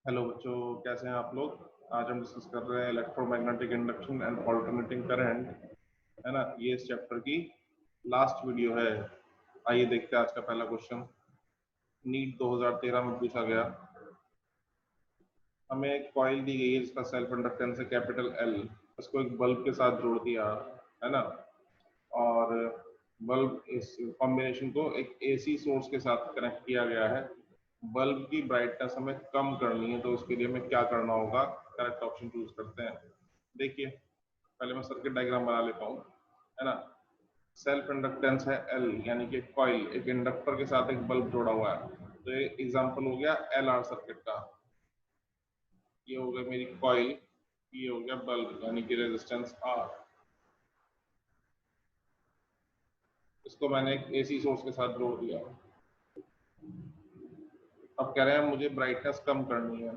Hello बच्चों, कैसे हैं आप लोग। आज हम डिस्कस कर रहे हैं electromagnetic induction and alternating current, है ना। ये इस चैप्टर की लास्ट वीडियो है। आइए देखते हैं आज का पहला क्वेश्चन। नीट 2013 में पूछा गया। हमें एक कॉइल दी गई है जिसका सेल्फ इंडक्टेंस है कैपिटल एल। इसको एक बल्ब के साथ जोड़ दिया, है ना। और बल्ब इस कॉम्बिनेशन को एक एसी सोर्स के साथ कनेक्ट किया गया है। बल्ब की ब्राइटनेस हमें कम करनी है, तो उसके लिए हमें क्या करना होगा। करेक्ट ऑप्शन चूज करते हैं। देखिए, पहले मैं सर्किट डायग्राम बना लेता हूँ, है ना। सेल्फ इंडक्टेंस है एल, यानी कि कॉइल एक इंडक्टर के साथ एक बल्ब जोड़ा हुआ है। तो ये एग्जांपल हो गया एल आर सर्किट का। ये हो गया मेरी कॉइल, ये हो गया बल्ब यानी कि रेजिस्टेंस आर। इसको मैंने एक एसी सोर्स के साथ जोड़ दिया। अब कह रहे हैं मुझे ब्राइटनेस कम करनी है।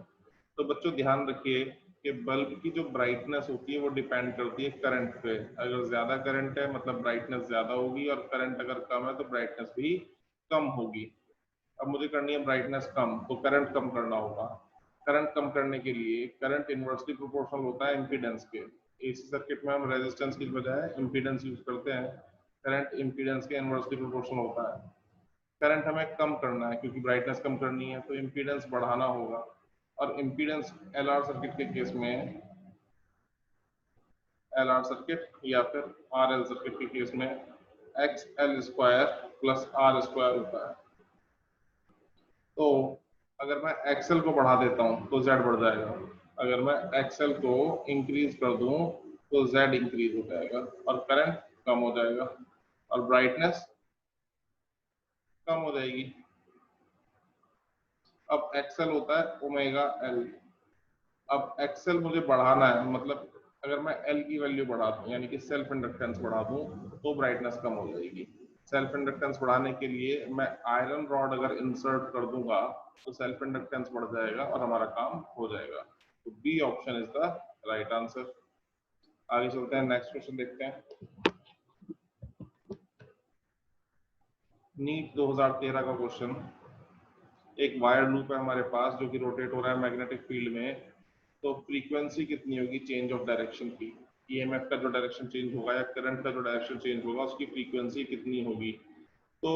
तो बच्चों ध्यान रखिए कि बल्ब की जो ब्राइटनेस होती है वो डिपेंड करती है करंट पे। अगर ज्यादा करंट है मतलब ब्राइटनेस ज्यादा होगी, और करंट अगर कम है तो ब्राइटनेस भी कम होगी। अब मुझे करनी है ब्राइटनेस कम, तो करंट कम करना होगा। करंट कम करने के लिए करंट इनवर्सली प्रोपोर्शनल होता है इम्पीडेंस के। एसी सर्किट में हम रेजिस्टेंस की बजाय इम्पीडेंस यूज करते हैं। करंट इम्पीडेंस के इनवर्सली प्रोपोर्शनल होता है। करंट हमें कम करना है क्योंकि ब्राइटनेस कम करनी है, तो इम्पीडेंस बढ़ाना होगा। और इम्पीडेंस एलआर सर्किट के केस में, एलआर सर्किट या फिर आरएल सर्किट के केस में X L square plus R square होता है। तो अगर मैं एक्सएल को बढ़ा देता हूँ तो जेड बढ़ जाएगा। अगर मैं एक्सएल को इंक्रीज कर दूं तो जेड इंक्रीज हो जाएगा और करंट कम हो जाएगा और ब्राइटनेस कम हो जाएगी। अब एक्सएल होता है ओमेगा एल। अब एक्सएल मुझे बढ़ाना है, मतलब अगर मैं एल की वैल्यू बढ़ा दूं यानी कि सेल्फ इंडक्टेंस बढ़ा दूं तो ब्राइटनेस कम हो जाएगी। सेल्फ इंडक्टेंस बढ़ाने के लिए मैं आयरन रॉड अगर इंसर्ट कर दूंगा तो सेल्फ इंडक्टेंस बढ़ जाएगा और हमारा काम हो जाएगा। तो B option is the right answer. आगे चलते हैं, नेक्स्ट क्वेश्चन देखते हैं। नीट 2013 का क्वेश्चन। एक वायर लूप है हमारे पास जो कि रोटेट हो रहा है मैग्नेटिक फील्ड में। तो फ्रीक्वेंसी कितनी होगी चेंज ऑफ डायरेक्शन की। ईएमएफ का जो डायरेक्शन चेंज होगा या करंट का जो डायरेक्शन चेंज होगा उसकी फ्रीक्वेंसी कितनी होगी। तो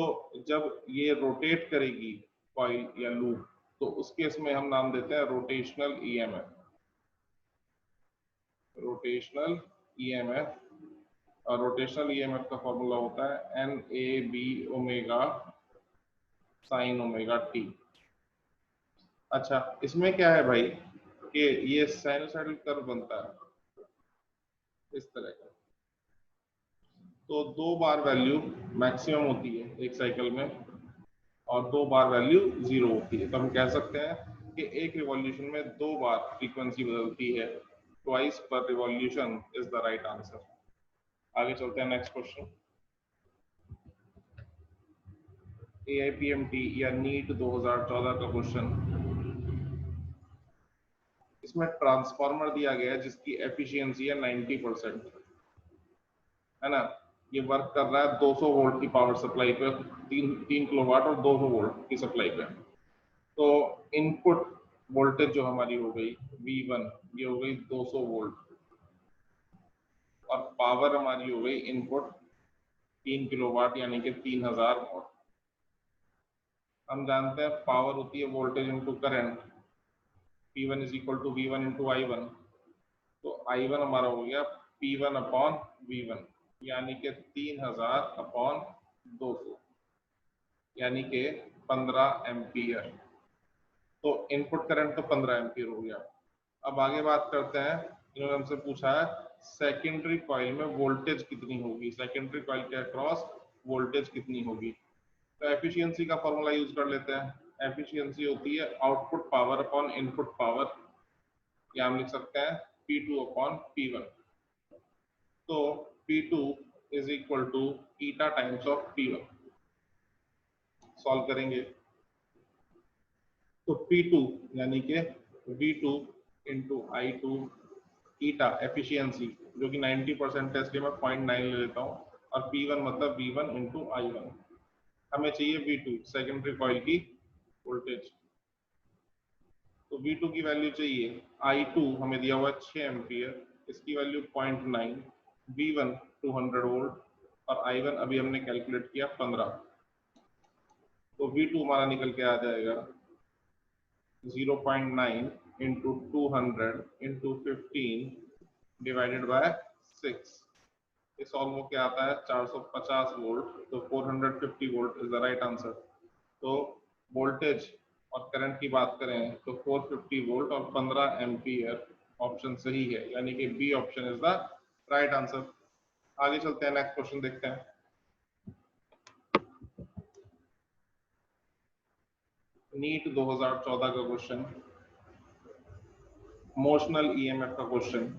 जब ये रोटेट करेगी कॉइल या लूप, तो उस केस में हम नाम देते हैं रोटेशनल ईएमएफ। Rotational EMF. और रोटेशनल ईएमएफ का फॉर्मूला होता है N A B omega sine omega T. अच्छा, इसमें क्या है भाई कि ये साइनोसॉइडल कर्व बनता है इस तरह का। तो 2 बार वैल्यू मैक्सिमम होती है एक साइकिल में और 2 बार वैल्यू 0 होती है। तो हम कह सकते हैं कि एक रिवॉल्यूशन में 2 बार फ्रीक्वेंसी बदलती है। ट्वाइस पर revolution is the right answer. आगे चलते हैं, नेक्स्ट क्वेश्चन। AIPMT या नीट 2014 का क्वेश्चन। इसमें ट्रांसफार्मर दिया गया है जिसकी एफिशिएंसी है 90%, है ना। ये वर्क कर रहा है 200 वोल्ट की पावर सप्लाई पे, 3 किलोवाट और 200 वोल्ट की सप्लाई पे। तो इनपुट वोल्टेज जो हमारी हो गई V1, ये हो गई 200 वोल्ट और पावर हमारी हो गई इनपुट 3 किलोवाट यानी कि 3000 वॉट। हम जानते हैं पावर होती है voltage into current. P1 is equal to V1 into I1। तो I1 हमारा हो गया P1 अपॉन V1 यानी कि 3000 अपॉन 200 यानी कि 15 एम्पियर। तो इनपुट करंट तो 15 एम्पियर हो गया। अब आगे बात करते हैं, इन्होंने हमसे पूछा है सेकेंडरी कॉइल में वोल्टेज कितनी होगी, सेकेंडरी कॉइल के अक्रॉस वोल्टेज कितनी होगी। तो एफिशिएंसी का फॉर्मूला यूज कर लेते हैं। एफिशिएंसी होती है output power upon input power, या हम लिख सकते हैं P2 अपॉन P1। तो P2 is equal to eta times of P1। Solve करेंगे तो P2 यानी कि V2 इंटू I2 ईटा एफिशिएंसी जो कि 90% है इसलिए मैं 0.9 ले लेता हूँ, और P1 मतलब V1 इंटू I1। हमें चाहिए V2 सेकेंडरी कॉइल की वोल्टेज। तो तो V2 की वैल्यू चाहिए, I2 हमें दिया हुआ है 6 एम्पियर, इसकी वैल्यू 0.9, V1 200 वोल्ट और I1 अभी हमने कैलकुलेट किया 15, तो V2 हमारा निकल के आ जाएगा 0.9 इंटू 200 इंटू 15 डिवाइडेड बाय 6। ये सॉल्व हो के आता है 450 वोल्ट, तो 450 volt is the right answer. तो वोल्टेज और करंट की बात करें तो 450 वोल्ट और 15 एम्पियर ऑप्शन सही है, यानी कि B option is the right answer. आगे चलते हैं, नेक्स्ट क्वेश्चन देखते हैं। नीट 2014 का क्वेश्चन, मोशनल ईएमएफ का क्वेश्चन।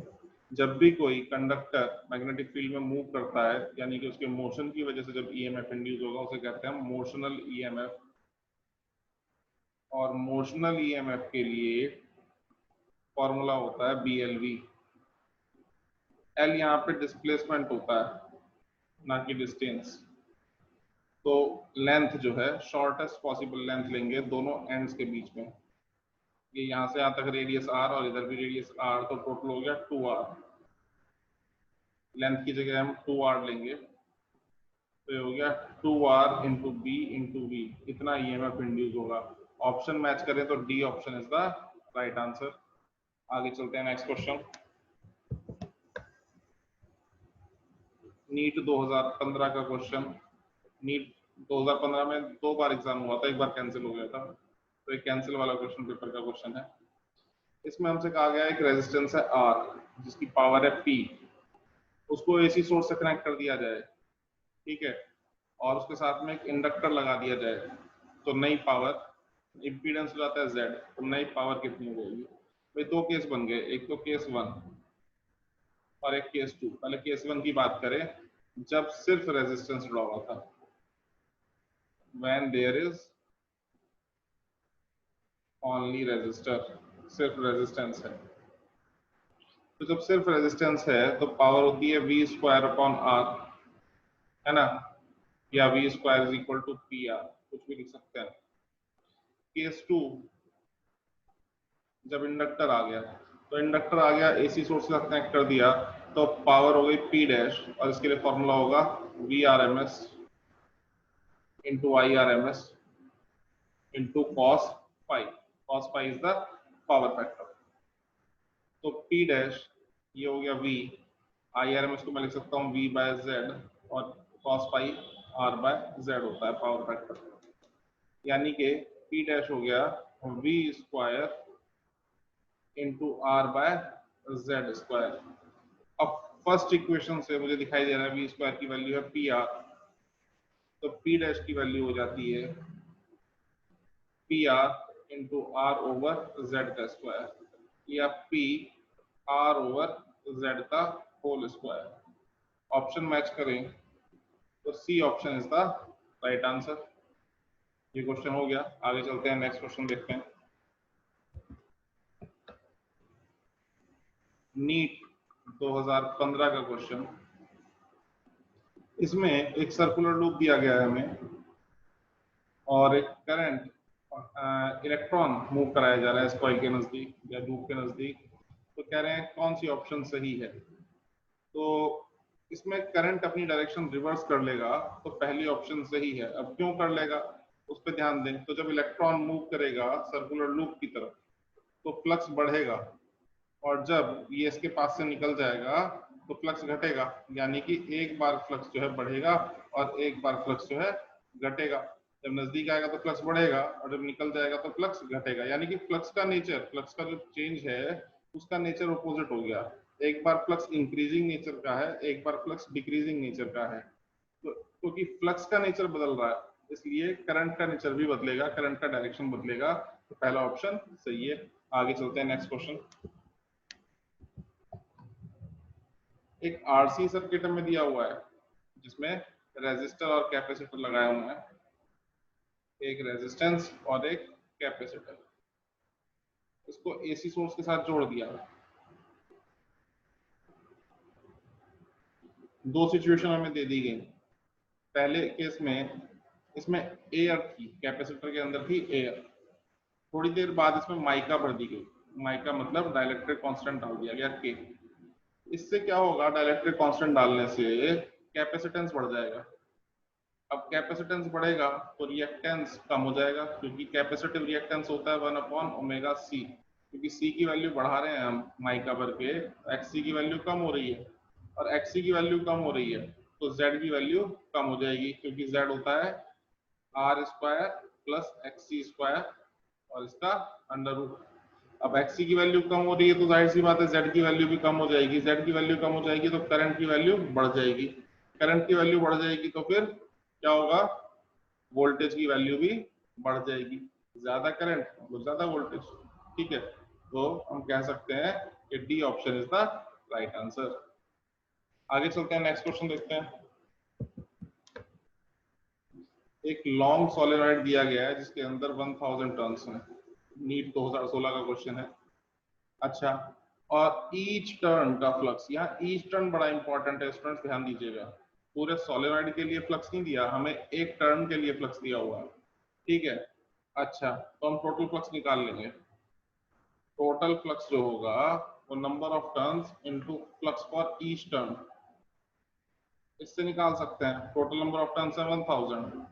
जब भी कोई कंडक्टर मैग्नेटिक फील्ड में मूव करता है, यानी कि उसके मोशन की वजह से जब ईएमएफ इंड्यूस होगा, उसे कहते हैं मोशनल ईएमएफ। और मोशनल ईएमएफ के लिए फॉर्मूला होता है BLV। एल यहाँ पे डिस्प्लेसमेंट होता है, ना कि डिस्टेंस। तो लेंथ जो है, शॉर्टेस्ट पॉसिबल लेंथ लेंगे दोनों एंड्स के बीच में। ये यहाँ से यहाँ तक रेडियस r और इधर भी रेडियस r, तो टोटल हो गया 2r। लेंथ की जगह हम 2r लेंगे, तो ये हो गया 2r इंटू बी इंटू वी, इतना ईएमएफ इंड्यूस होगा। ऑप्शन मैच करें तो D option is the right answer. आगे चलते हैं, नेक्स्ट क्वेश्चन। नीट 2015 का क्वेश्चन। नीट 2015 में 2 बार एग्जाम हुआ था, एक बार कैंसिल हो गया था, तो एक कैंसिल वाला क्वेश्चन पेपर का क्वेश्चन है। इसमें हमसे कहा गया एक रेजिस्टेंस है R, जिसकी पावर है P, उसको AC सोर्स से कनेक्ट कर दिया जाए, ठीक है, और उसके साथ में एक इंडक्टर लगा दिया जाए, तो नई पावर, इम्पीडेंस हो जाता है Z, तो नई पावर कितनी हो जाएगी? भाई 2 केस बन गए, एक तो केस 1 और एक केस 2। पहले केस 1 की बात करें, जब सिर्फ रेजिस्टेंस जुड़ा हुआ था, when there is only resistor, सिर्फ रेजिस्टेंस है। तो जब सिर्फ रेजिस्टेंस है तो पावर होती है V स्क्वायर अपॉन R, है ना, या V square is equal to PR, कुछ भी लिख सकते हैं। केस 2, जब इंडक्टर आ गया, तो इंडक्टर आ गया, AC सोर्स के साथ कनेक्ट कर दिया, तो पावर हो गई P डैश, और इसके लिए फॉर्मूला होगा VRMS into IRMS into cos phi। cos phi is the power factor. तो P डैश ये हो गया V, IRMS को मैं लिख सकता हूँ V बाय Z, और cos phi R by Z होता है पावर फैक्टर, यानी कि P डैश हो गया V square into R by Z square. अब फर्स्ट इक्वेशन से मुझे दिखाई दे रहा है V स्क्वायर की वैल्यू है PR, तो P डैश की वैल्यू हो जाती है PR into R over Z का स्क्वायर, या P R ओवर Z का होल स्क्वायर। ऑप्शन मैच करें तो C option is the right answer. ये क्वेश्चन हो गया। आगे चलते हैं, नेक्स्ट क्वेश्चन देखते हैं। नीट 2015 का क्वेश्चन, इसमें एक सर्कुलर लूप दिया गया है हमें, और एक करंट इलेक्ट्रॉन मूव कराया जा रहा है इस कॉइल के नजदीक या लूप के नजदीक। तो कह रहे हैं कौन सी ऑप्शन सही है। तो इसमें करंट अपनी डायरेक्शन रिवर्स कर लेगा, तो पहली ऑप्शन सही है। अब क्यों कर लेगा उस पर ध्यान दें। तो जब इलेक्ट्रॉन मूव करेगा सर्कुलर लूप की तरफ, तो फ्लक्स बढ़ेगा, और जब ये इसके पास से निकल जाएगा तो फ्लक्स घटेगा, यानी कि एक बार फ्लक्स जो है बढ़ेगा और एक बार फ्लक्स जो है घटेगा। जब नजदीक आएगा तो फ्लक्स बढ़ेगा, और जब निकल जाएगा तो फ्लक्स घटेगा, यानी कि फ्लक्स का नेचर, फ्लक्स का जो चेंज है उसका नेचर अपोजिट हो गया। एक बार फ्लक्स इंक्रीजिंग नेचर का है, एक बार फ्लक्स डिक्रीजिंग नेचर का है। तो क्योंकि फ्लक्स का नेचर बदल रहा है, इसलिए करंट का नेचर भी बदलेगा, करंट का डायरेक्शन बदलेगा। तो पहला ऑप्शन सही है। आगे चलते हैं, नेक्स्ट क्वेश्चन। एक आरसी सर्किट में दिया हुआ है जिसमें रेजिस्टर और कैपेसिटर लगाए हुए हैं, एक रेजिस्टेंस और एक कैपेसिटर। इसको एसी सोर्स के साथ जोड़ दिया। दो सिचुएशन हमें दे दी गई। पहले केस में इसमें एयर थी, कैपेसिटर के अंदर थी एयर, थोड़ी देर बाद इसमें माइका भर दी गई, माइका मतलब डाइलेक्ट्रिक कांस्टेंट डाल दिया गया के। इससे क्या होगा, डाइलेक्ट्रिक कांस्टेंट डालने से कैपेसिटेंस बढ़ जाएगा। अब कैपेसिटेंस बढ़ेगा तो रिएक्टेंस कम हो जाएगा, क्योंकि कैपेसिटिव रिएक्टेंस होता है 1/ओमेगा c। क्योंकि c की वैल्यू बढ़ा रहे हैं हम माइका भर के, xc की वैल्यू कम हो रही है, और xc की वैल्यू कम हो रही है तो z की वैल्यू कम हो जाएगी, क्योंकि z होता है r² प्लस xc² और इसका अंडर रूट। अब xc की वैल्यू कम हो रही है तो जाहिर सी बात है z की वैल्यू भी कम हो जाएगी, z की वैल्यू कम हो जाएगी तो करंट की वैल्यू बढ़ जाएगी, करंट की वैल्यू बढ़ जाएगी तो फिर क्या होगा, वोल्टेज की वैल्यू भी बढ़ जाएगी, ज्यादा करंट मतलब ज्यादा वोल्टेज। ठीक है, तो हम कह सकते हैं कि D option is the right answer. आगे चलते हैं, नेक्स्ट क्वेश्चन देखते हैं। एक लॉन्ग सोलेनॉइड दिया गया है जिसके अंदर 1000 टर्न्स हैं, नीट 2016 का क्वेश्चन है। अच्छा, और ईच टर्न का फ्लक्स, यहाँ ईच टर्न बड़ा इंपॉर्टेंट है स्टूडेंट्स, ध्यान दीजिएगा। पूरे सोलेनॉइड के लिए फ्लक्स नहीं दिया हमें, एक टर्न के लिए फ्लक्स दिया हुआ है। ठीक है, अच्छा तो हम टोटल फ्लक्स निकाल लेंगे। टोटल फ्लक्स जो होगा वो number of turns into flux for each turn, इससे निकाल सकते हैं। टोटल नंबर ऑफ टर्न्स है 1000,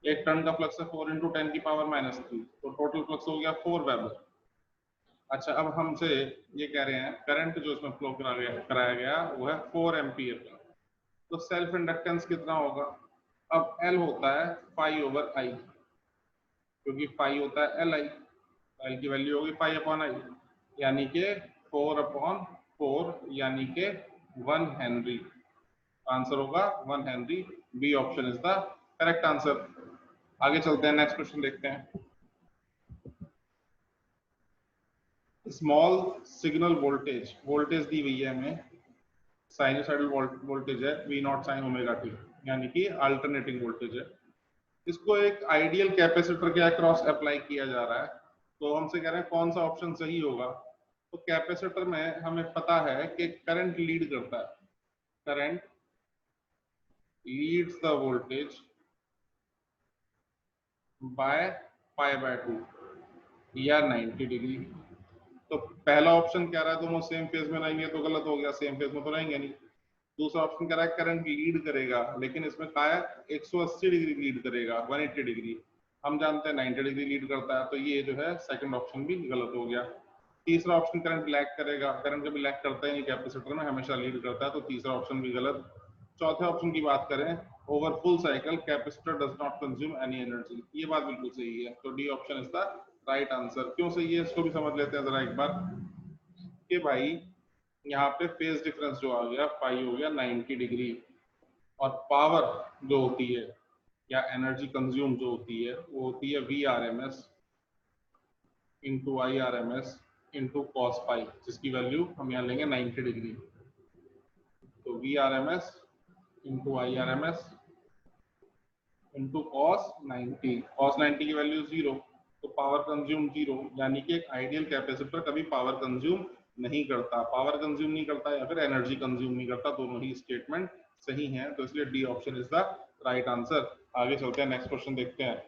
एक टर्न का फ्लक्स है 4 × 10⁻³ तो टोटल फ्लक्स हो गया 4 वेबर। अच्छा, अब हमसे ये कह रहे हैं करंट जो इसमें फ्लो कराया गया वो है 4 एम्पियर का, तो सेल्फ इंडक्टेंस कितना होगा। अब L होता है π/I, क्योंकि पाई होता है Li, L की वैल्यू होगी π/I, यानी कि 4/4 यानी कि 1 हेनरी। आंसर होगा 1 henry, B option is the correct answer. आगे चलते हैं, नेक्स्ट क्वेश्चन देखते हैं। स्मॉल सिग्नल वोल्टेज, वोल्टेज दी हुई है हमें, साइनोसाइडल वोल्टेज है V0 sin ω t, यानी कि अल्टरनेटिंग वोल्टेज है। इसको एक आइडियल कैपेसिटर के अक्रॉस अप्लाई किया जा रहा है, तो हमसे कह रहे हैं कौन सा ऑप्शन सही होगा। तो कैपेसिटर में हमें पता है कि करंट लीड करता है, current leads the voltage by π/2 या 90 डिग्री। तो पहला ऑप्शन कह रहा है दोनों सेम फेज में रहेंगे, तो गलत हो गया, सेम फेज में तो रहेंगे नहीं। दूसरा ऑप्शन कह रहा है करंट लीड करेगा, लेकिन इसमें कहा है 180 डिग्री लीड करेगा, 180 डिग्री, हम जानते हैं 90 डिग्री लीड करता है, तो ये जो है सेकंड ऑप्शन भी गलत हो गया। तीसरा ऑप्शन करंट लैग करेगा, करंट कभी लैग करता ही नहीं कैपेसिटर में, हमेशा लीड करता है, तो तीसरा ऑप्शन भी गलत। चौथे ऑप्शन की बात करें, over full cycle capacitor does not consume any energy, ये बात बिल्कुल सही है, तो D option is the right answer. क्यों सही है इसको भी समझ लेते हैं जरा एक बार, कि भाई यहाँ पे फेज डिफरेंस जो आ गया पाई हो गया 90 डिग्री, और पावर जो होती है या एनर्जी कंज्यूम जो होती है वो होती है VRMS into IRMS into cos पाई, जिसकी वैल्यू हम यहाँ लेंगे 90 डिग्री। तो VRMS into IRMS into cos 90 की वैल्यू 0, तो पावर कंज्यूम 0, यानी कि एक आइडियल कैपेसिटर कभी पावर कंज्यूम नहीं करता, पावर कंज्यूम नहीं करता या फिर एनर्जी कंज्यूम नहीं करता, दोनों ही स्टेटमेंट सही हैं, तो इसलिए D option is the right answer. आगे चलते हैं, नेक्स्ट क्वेश्चन देखते हैं।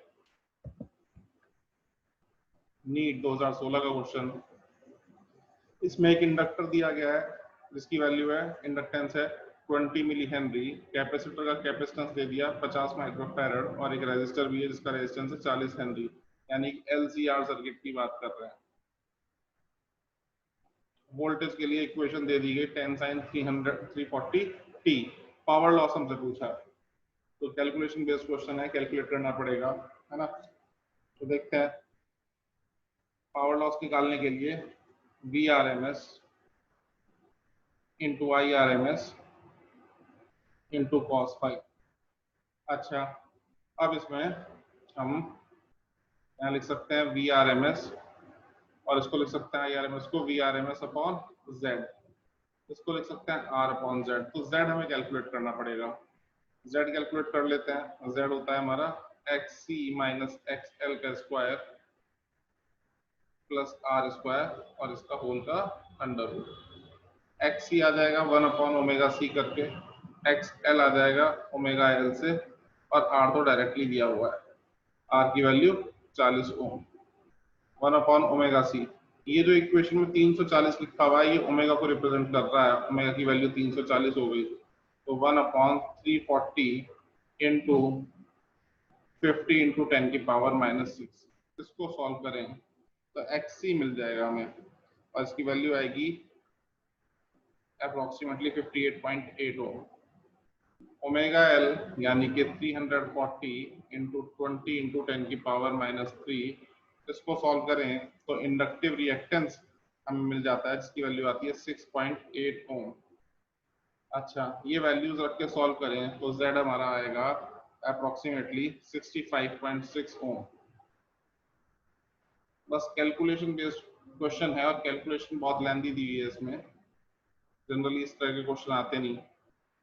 नीट 2016 का क्वेश्चन, इसमें एक इंडक्टर दिया गया है जिसकी वैल्यू है, इंडक्टेंस है 20 मिली हेनरी, कैपेसिटर का कैपेसिटेंस दे दिया 50 माइक्रोफैरड, और एक रेजिस्टर भी है जिसका रेजिस्टेंस है 40 हेनरी, यानी LCR सर्किट की बात कर रहे हैं। वोल्टेज के लिए इक्वेशन दे दी गई 10 sin 340 t। पावर लॉस हमसे पूछा है, तो कैलकुलेशन बेस्ड क्वेश्चन है, कैलकुलेट करना पड़ेगा, है ना। तो देखते हैं, पावर लॉस निकालने के लिए VRMS into IRMS into cos phi. अच्छा, अब इसमें हम यहाँ लिख सकते हैं VRMS, और इसको लिख सकते हैं IRMS को VRMS अपॉन Z, इसको लिख सकते हैं R अपॉन Z। तो Z हमें कैलकुलेट करना पड़ेगा, Z कैलकुलेट कर लेते हैं। Z होता है हमारा XC माइनस XL का स्क्वायर प्लस R² और इसका होल का अंडर रूट। XC आ जाएगा 1/ओमेगा c करके, XL आ जाएगा ओमेगा L से, और R तो डायरेक्टली दिया हुआ है, R की वैल्यू 40 ओम। 1/ओमेगा c। ये जो इक्वेशन में 340 लिखा हुआ है ये ओमेगा को रिप्रेजेंट कर रहा है, ओमेगा की वैल्यू 340 हो गई, तो 1/340 इंटू 50 इंटू 10 की पावर -6। इसको सॉल्व करें तो xc मिल जाएगा हमें, और इसकी वैल्यू आएगी अप्रोक्सीमेटली 58.8 ओम। ओमेगा एल यानी कि 340 इंटू 20 इंटू 10 की पावर -3। इसको सॉल्व करें तो इंडक्टिव रिएक्टेंस हमें मिल जाता है जिसकी वैल्यू आती है 6.8 ओम। अच्छा, ये वैल्यूज रख के सॉल्व करें तो Z हमारा आएगा अप्रोक्सीमेटली 65.6 ओम। बस कैलकुलेशन बेस्ड क्वेश्चन है और कैलकुलेशन बहुत लेंथी दी हुई है इसमें, जनरली इस तरह के क्वेश्चन आते नहीं।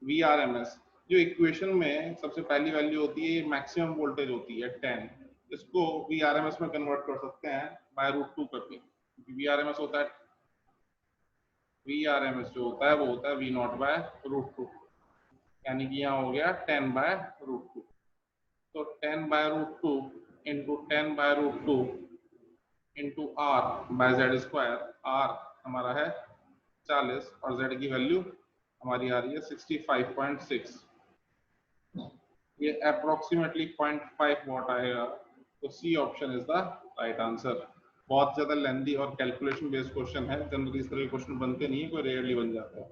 VRMS जो इक्वेशन में सबसे पहली वैल्यू होती है मैक्सिमम वोल्टेज होती है 10, इसको VRMS में कन्वर्ट कर सकते हैं बाय √2 करके। VRMS होता है, VRMS जो होता है वो होता है V नॉट बाय √2, यानी कि यहाँ हो गया 10 बाय √2। तो 10 by √2 into 10 by √2 into R by Z square. R हमारा है 40 और Z की वैल्यू हमारी आ रही है 65.6। ये अप्रोक्सीमेटली 0.5 वॉट आएगा, तो C option is the right answer. बहुत ज्यादा लेंथी और कैलकुलेशन बेस्ड क्वेश्चन है, जनरली इस तरह के क्वेश्चन बनते नहीं है, कोई रेयरली बन जाता है।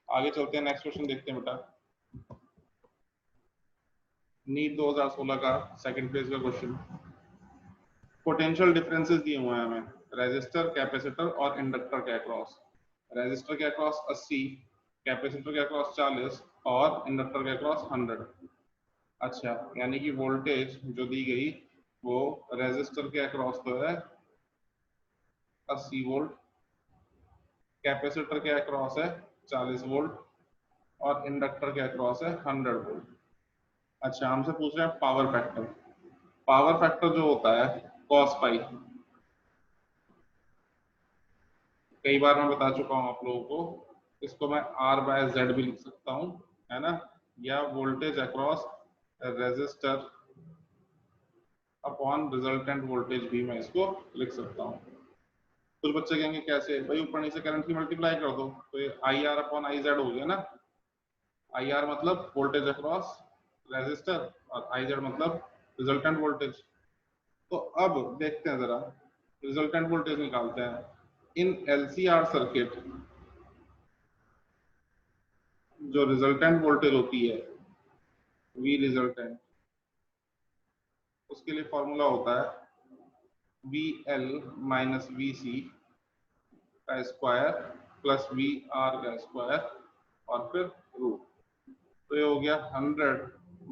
आगे चलते हैं, नेक्स्ट क्वेश्चन देखते हैं बेटा। नीट 2016 का सेकंड फेज का क्वेश्चन। पोटेंशियल डिफरेंसेस दिए हुए हैं हमें रेजिस्टर, कैपेसिटर और इंडक्टर के अक्रॉस। रेजिस्टर के अक्रॉस 80, कैपेसिटर के अक्रॉस 40 और इंडक्टर के अक्रॉस 100। अच्छा, यानी कि वोल्टेज जो दी गई वो रेजिस्टर के अक्रॉस तो है 80 वोल्ट, कैपेसिटर के अक्रॉस है 40 वोल्ट और इंडक्टर के अक्रॉस है 100 वोल्ट। अच्छा, हमसे पूछ रहे हैं पावर फैक्टर। पावर फैक्टर जो होता है cos पाई, कई बार मैं बता चुका हूं आप लोगों को, इसको मैं R बाय Z भी लिख सकता हूं, है ना, या voltage across resistor upon resultant voltage भी मैं इसको लिख सकता हूं। कुछ बच्चे कहेंगे कैसे भाई, ऊपर नीचे करंट की मल्टीप्लाई कर दो तो ये IR अपॉन IZ हो गया ना। IR मतलब वोल्टेज अक्रॉस रेजिस्टर और IZ मतलब रिजल्टेंट वोल्टेज। तो अब देखते हैं जरा, रिजल्टेंट वोल्टेज निकालते हैं। इन LCR सर्किट जो रिजल्टेंट वोल्टेज होती है V रिजल्टेंट, उसके लिए फॉर्मूला होता है VL माइनस VC का स्क्वायर प्लस VR का स्क्वायर और फिर रूट। तो ये हो गया 100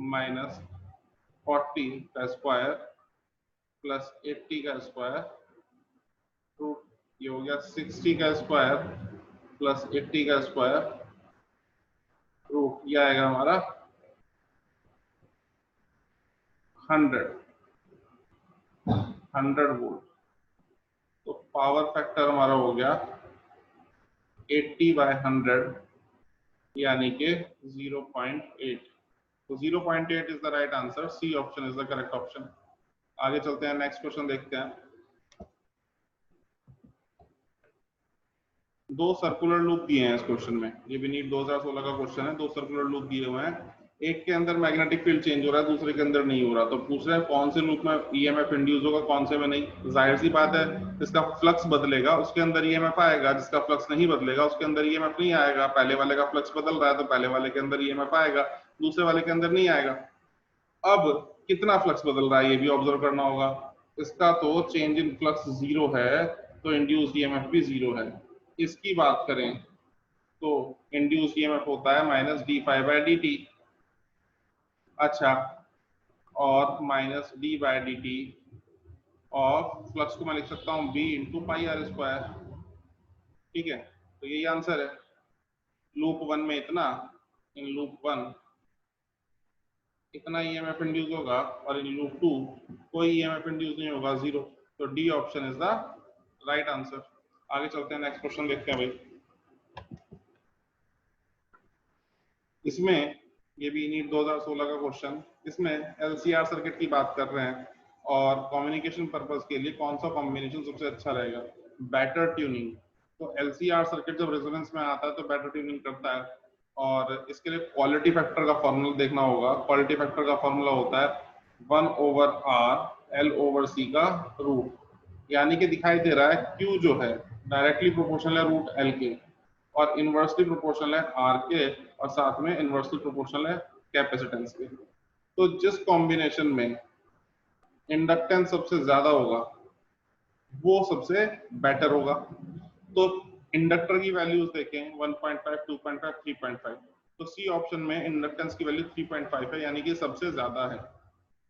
माइनस 40 का स्क्वायर प्लस 80 का स्क्वायर रूट, ये हो गया 60 का स्क्वायर प्लस 80 का स्क्वायर रूट, ये आएगा हमारा 100 वोल्ट। तो पावर फैक्टर हमारा हो गया 80/100 यानी कि 0.8। तो 0.8 is the right answer, C option is the correct option. आगे चलते हैं, नेक्स्ट क्वेश्चन देखते हैं। दो सर्कुलर लूप दिए हैं इस क्वेश्चन में, ये भी नीट 2016 का क्वेश्चन है। दो सर्कुलर लूप दिए हुए हैं, एक के अंदर मैग्नेटिक फील्ड चेंज हो रहा है, दूसरे के अंदर नहीं हो रहा। तो पूछ रहे हैं कौन से लूप में ईएमएफ इंड्यूस होगा, कौन से में नहीं। जाहिर सी बात है, जिसका फ्लक्स बदलेगा उसके अंदर ईएमएफ आएगा, जिसका फ्लक्स नहीं बदलेगा उसके अंदर ईएमएफ नहीं आएगा। पहले वाले का फ्लक्स बदल रहा है तो पहले वाले के अंदर ईएमएफ आएगा, दूसरे वाले के अंदर नहीं आएगा। अब कितना फ्लक्स बदल रहा है ये भी ऑब्जर्व करना होगा। इसका तो चेंज इन फ्लक्स 0 है, तो इंड्यूस्ड ईएमएफ भी 0 है। इसकी बात करें तो इंड्यूस्ड ईएमएफ होता है -d∅dt। अच्छा, और -d/dt और फ्लक्स को मैं लिख सकता हूँ b into pi R square. ठीक है, तो यही आंसर है। लूप 1 में इतना, इन लूप 1 इतना ईएमएफ इंड्यूस होगा और इन लूप 2 कोई ईएमएफ इंड्यूस नहीं होगा, 0। तो D option is the right answer. आगे चलते हैं, नेक्स्ट क्वेश्चन देखते हैं भाई। इसमें ये भी नीट 2016 का क्वेश्चन, इसमें एलसीआर सर्किट की बात कर रहे हैं और कम्युनिकेशन पर्पस के लिए कौन सा कॉम्बिनेशन सबसे अच्छा रहेगा? Better tuning. तो LCR सर्किट जब रेजोनेंस में आता है तो बेटर ट्यूनिंग करता है। और इसके लिए क्वालिटी फैक्टर का फॉर्मूला देखना होगा। क्वालिटी फैक्टर का फॉर्मूला होता है 1/R L/C का रूट, यानी कि दिखाई दे रहा है Q जो है डायरेक्टली प्रोपोर्शनल है रूट L के, और इनवर्सली प्रोपोर्शनल है R के, और साथ में इनवर्सली प्रोपोर्शनल है कैपेसिटेंस के। तो जिस कॉम्बिनेशन में इंडक्टेंस सबसे ज्यादा होगा वो सबसे बेटर होगा। तो इंडक्टर की वैल्यूज देखें 1.5, 2.5, 3.5, तो सी ऑप्शन में इंडक्टेंस की वैल्यू 3.5 है, यानी कि सबसे ज्यादा है।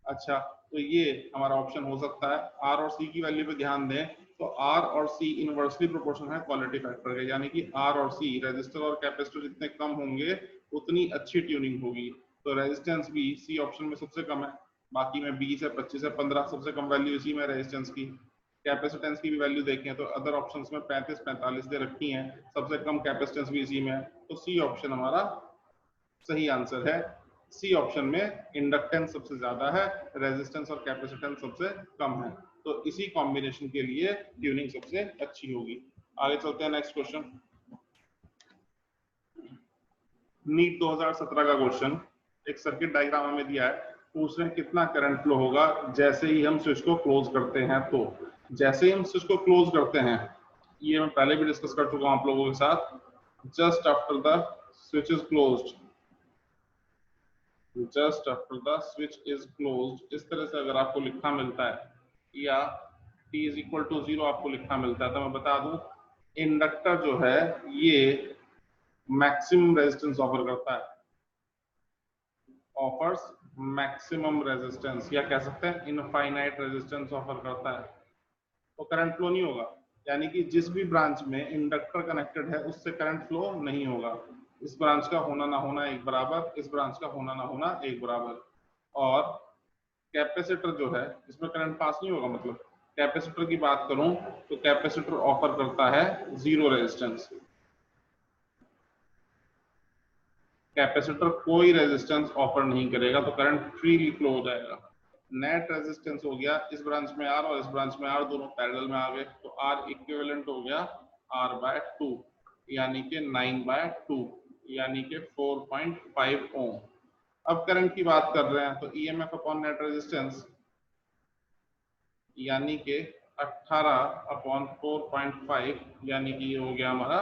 अच्छा, तो ये हमारा ऑप्शन हो सकता है। आर और सी की वैल्यू पे ध्यान दें तो आर और सी इनवर्सली प्रोपोर्शनल है क्वालिटी फैक्टर के, यानी कि आर और सी रेजिस्टर और कैपेसिटर जितने कम होंगे उतनी अच्छी ट्यूनिंग होगी। तो रेजिस्टेंस भी सी ऑप्शन में सबसे कम है, बाकी में 20 है, 25 है, 15 सबसे कम वैल्यू इसी में रेजिस्टेंस की। कैपेसिटेंस की भी वैल्यू देखें तो अदर ऑप्शंस में 35, 45 दे रखी हैं, सबसे कम कैपेसिटेंस भी इसी में है। तो सी ऑप्शन हमारा सही आंसर है। सी ऑप्शन में इंडक्टेंस सबसे ज्यादा है, रेजिस्टेंस और कैपेसिटेंस सबसे कम है, तो इसी कॉम्बिनेशन के लिए ट्यूनिंग सबसे अच्छी होगी। आगे चलते हैं नेक्स्ट क्वेश्चन। नीट 2017 का क्वेश्चन, एक सर्किट डायग्राम हमें दिया है, पूछ रहे हैं कितना करंट फ्लो होगा जैसे ही हम स्विच को क्लोज करते हैं। तो जैसे ही हम स्विच को क्लोज करते हैं, ये मैं पहले भी डिस्कस कर चुका हूं आप लोगों के साथ, just after the switch is closed, just after the switch is closed, इस तरह से अगर आपको लिखा मिलता है या t इज इक्वल टू 0 आपको लिखा मिलता है, तो मैं बता दूं इंडक्टर जो है ये मैक्सिमम रेजिस्टेंस ऑफर करता है, ऑफर्स मैक्सिमम रेजिस्टेंस, या कह सकते हैं इनफाइनाइट रेजिस्टेंस ऑफर करता है। तो करंट फ्लो नहीं होगा, यानी कि जिस भी ब्रांच में इंडक्टर कनेक्टेड है उससे करंट फ्लो नहीं होगा। इस ब्रांच का होना ना होना एक बराबर, इस ब्रांच का होना ना होना एक बराबर। और कैपेसिटर जो है इसमें करंट पास नहीं होगा, मतलब कैपेसिटर की बात करूं तो कैपेसिटर ऑफर करता है जीरो रेजिस्टेंस। कैपेसिटर कोई रेजिस्टेंस ऑफर नहीं करेगा, तो करंट फ्रीली फ्लो हो जाएगा। नेट रेजिस्टेंस हो गया इस ब्रांच में आर और इस ब्रांच में आर, दोनों पैरेलल में आ गए, तो आर इक्विवेलेंट हो गया R/2, यानी कि 9/2, यानी कि 4.5 ओम। अब करंट की बात कर रहे हैं तो EMF अपॉन नेट रेजिस्टेंस, यानी कि 18/4.5, यानी कि ये हो गया हमारा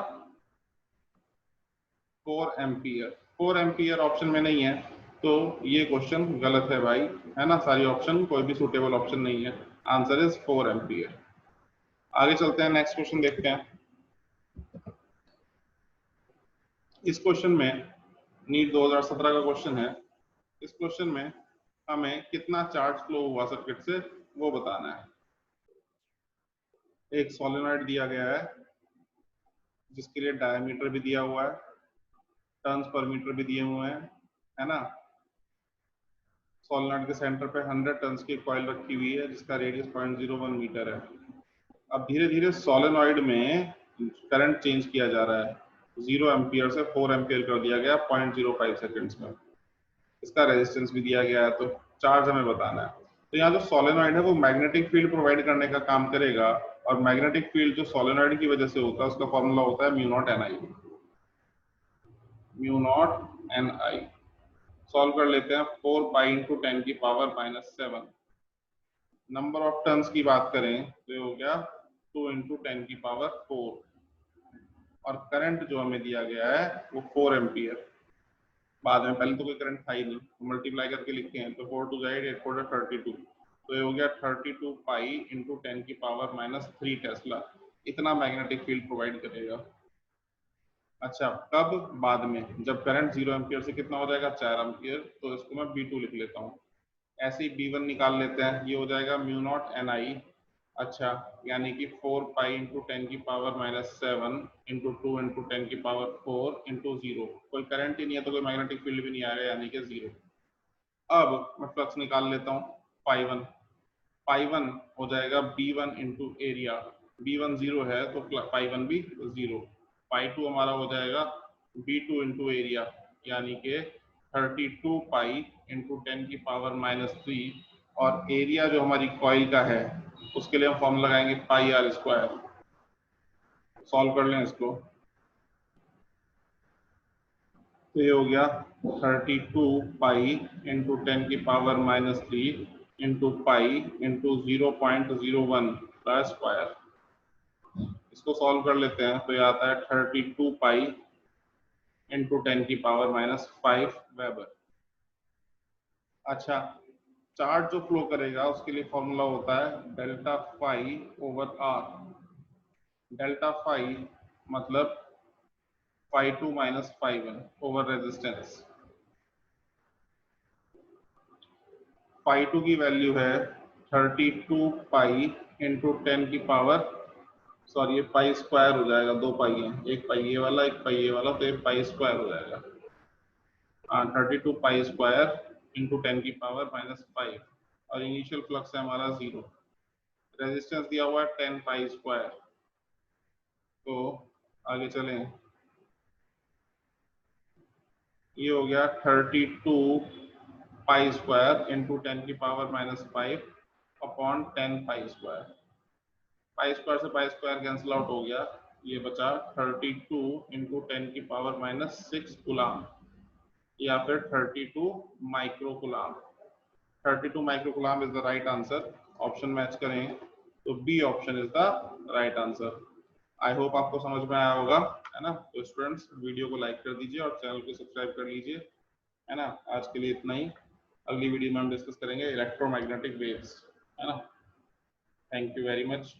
4 एम्पियर। 4 एम्पियर ऑप्शन में नहीं है, तो ये क्वेश्चन गलत है भाई, है ना। सारी ऑप्शन कोई भी सूटेबल ऑप्शन नहीं है, आंसर इज 4 एम्पियर। आगे चलते हैं, नेक्स्ट क्वेश्चन देखते हैं। इस क्वेश्चन में नीट 2017 का क्वेश्चन है। इस क्वेश्चन में हमें कितना चार्ज फ्लो हुआ सर्किट से वो बताना है। एक सोलेनॉइड दिया गया है जिसके लिए डायमीटर भी दिया हुआ है, टर्न्स पर मीटर भी दिए हुए हैं, है ना। सोलेनॉइड के सेंटर पे 100 टर्न्स की कॉइल रखी हुई है जिसका रेडियस 0.01 मीटर है। अब धीरे धीरे सोलेनॉइड में करंट चेंज किया जा रहा है, 0 एम्पियर से 4 एम्पियर कर दिया गया 0.05 सेकेंड्स में। इसका रेजिस्टेंस भी दिया गया है, तो चार्ज हमें बताना है। तो यहाँ जो सोलेनॉइड है वो मैग्नेटिक फील्ड प्रोवाइड करने का काम करेगा, और मैग्नेटिक फील्ड जो सोलेनॉइड की वजह से होता है उसका फॉर्मूला होता है μ0 Ni। μ0 Ni सॉल्व कर लेते हैं। 4 पाई इंटू 10 की पावर -7। नंबर ऑफ टर्न्स की बात करें तो ये हो गया 2 इंटू 10 की पावर 4, और करंट जो हमें दिया गया है वो 4 एम्पियर। बाद में पहले तो कोई करंट था ही नहीं, तो मल्टीप्लाई करके लिखते हैं तो 4 2 8 8 4 32, तो ये हो गया 32 पाई इंटू 10 की पावर -3 टेस्ला। इतना मैग्नेटिक फील्ड प्रोवाइड करेगा। अच्छा, कब? बाद में, जब करंट 0 एम्पियर से कितना हो जाएगा 4 एम्पियर, तो इसको मैं B2 लिख लेता हूँ। ऐसे ही B1 निकाल लेते हैं, ये हो जाएगा μ0 Ni। अच्छा, यानी कि 4 पाई इंटू 10 की पावर -7 इंटू 2 इंटू 10 की पावर 4 इंटू 0। कोई करंट ही नहीं है तो कोई मैग्नेटिक फील्ड भी नहीं आ रहा, यानी कि 0। अब मैं फ्लक्स निकाल लेता हूँ, पाई 1 हो जाएगा B1 इंटू एरिया। B1 0 है तो पाई 1 भी 0। पाई 2 हमारा हो जाएगा B2 इंटू एरिया, यानी कि 32 पाई इंटू 10 की पावर -3 और एरिया जो हमारी कॉइल का है उसके लिए हम फॉर्मूला लगाएंगे पाई आर स्क्वायर। सॉल्व कर लें इसको, तो ये हो गया 32 पाई इंटू 10 की पावर -3 इंटू पाई इंटू 0.01 का स्क्वायर। इसको सॉल्व कर लेते हैं, तो ये आता है 32 पाई इंटू 10 की पावर -5 वेबर। अच्छा, चार्ज जो फ्लो करेगा उसके लिए फॉर्मूला होता है delta phi over R. Delta phi मतलब phi 2 minus phi 1 over resistance. Phi 2 की वैल्यू है 32 पाई इंटू 10 की पावर, सॉरी ये पाई स्क्वायर हो जाएगा, दो पाई है, एक पाई ये वाला एक पाई ये वाला, तो ये पाई स्क्वायर हो जाएगा। 32 पाई स्क्वायर इंटू 10 की पावर -5 और इनिशियल फ्लक्स है हमारा 0। रेजिस्टेंस दिया हुआ है 10 पाई स्क्वायर। तो आगे चलें, ये हो गया 32 पाई स्क्वायर इंटू 10 की power -5 upon 10 pi square. Pi square से पाई स्क्वायर कैंसिल आउट हो गया, ये बचा 32 इंटू 10 की पावर -6 गुलाम या फिर 32 micro coulomb. 32 micro coulomb is the right answer. Option match करें तो B option is the right answer. I hope आपको समझ में आया होगा, है ना। तो स्टूडेंट्स वीडियो को लाइक कर दीजिए और चैनल को सब्सक्राइब कर लीजिए, है ना। आज के लिए इतना ही। अगली वीडियो में हम डिस्कस करेंगे इलेक्ट्रोमैग्नेटिक वेव्स, है ना। Thank you very much.